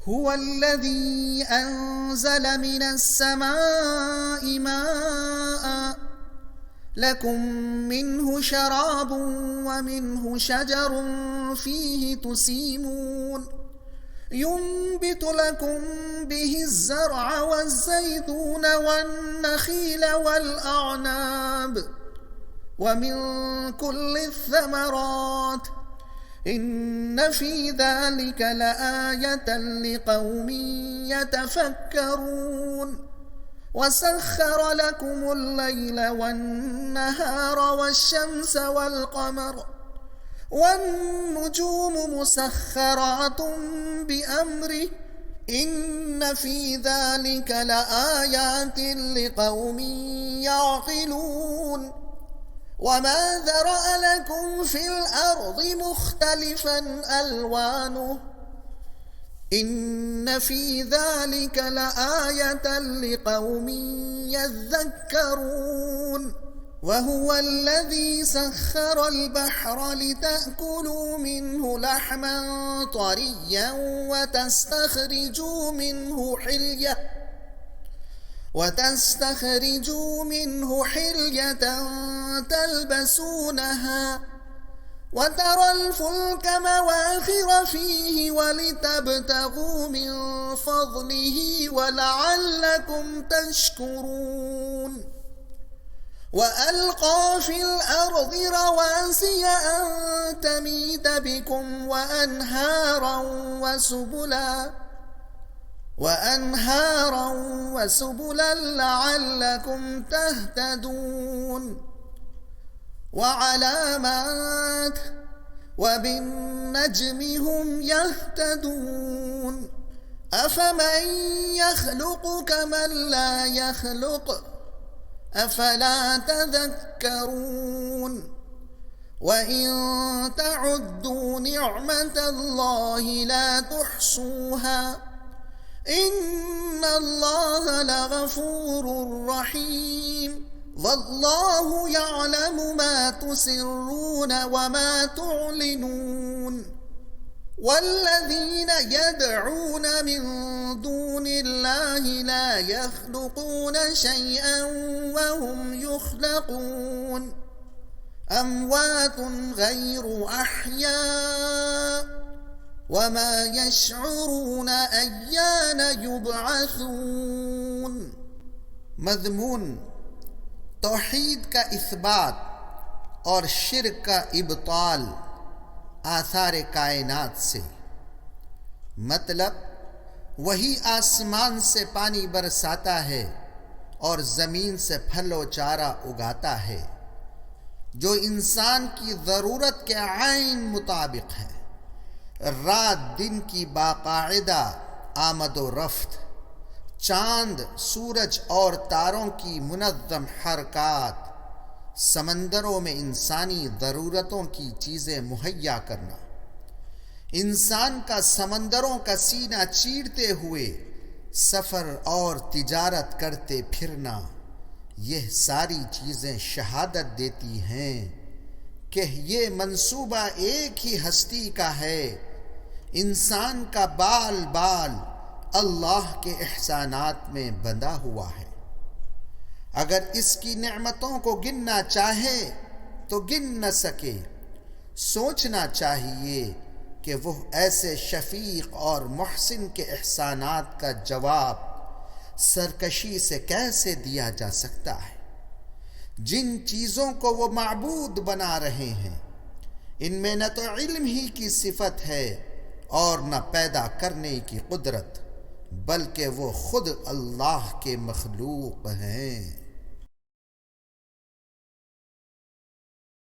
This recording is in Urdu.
هو الذي أنزل من السماء ماء لكم منه شراب ومنه شجر فيه تسيمون ينبت لكم به الزرع والزيتون والنخيل والأعناب ومن كل الثمرات إن في ذلك لآية لقوم يتفكرون وسخر لكم الليل والنهار والشمس والقمر والنجوم مسخرات بأمره إن في ذلك لآيات لقوم يعقلون وما ذرأ لكم في الأرض مختلفا ألوانه إن في ذلك لآية لقوم يذكرون وهو الذي سخر البحر لتأكلوا منه لحما طريا وتستخرجوا منه حلية تلبسونها وترى الفلك مواخر فيه ولتبتغوا من فضله ولعلكم تشكرون وألقى في الأرض رواسي أن تميد بكم وأنهارا وسبلا لعلكم تهتدون وعلامات وبالنجم هم يهتدون أفمن يخلق كمن لا يخلق أفلا تذكرون وإن تعدوا نعمة الله لا تحصوها إن الله لغفور رحيم والله يعلم ما تسرون وما تعلنون والذين يدعون من دون الله لا يخلقون شيئا وهم يخلقون أموات غير أحياء وما يشعرون أيان يبعثون مضمون توحید کا اثبات اور شرک کا ابطال آثار کائنات سے، مطلب وہی آسمان سے پانی برساتا ہے اور زمین سے پھل و چارہ اگاتا ہے جو انسان کی ضرورت کے عین مطابق ہے، رات دن کی باقاعدہ آمد و رفت، چاند سورج اور تاروں کی منظم حرکات، سمندروں میں انسانی ضرورتوں کی چیزیں مہیا کرنا، انسان کا سمندروں کا سینہ چیرتے ہوئے سفر اور تجارت کرتے پھرنا، یہ ساری چیزیں شہادت دیتی ہیں کہ یہ منصوبہ ایک ہی ہستی کا ہے۔ انسان کا بال بال اللہ کے احسانات میں بندھا ہوا ہے، اگر اس کی نعمتوں کو گننا چاہے تو گن نہ سکے۔ سوچنا چاہیے کہ وہ ایسے شفیق اور محسن کے احسانات کا جواب سرکشی سے کیسے دیا جا سکتا ہے؟ جن چیزوں کو وہ معبود بنا رہے ہیں ان میں نہ تو علم ہی کی صفت ہے اور نہ پیدا کرنے کی قدرت، بلکہ وہ خود اللہ کے مخلوق ہیں۔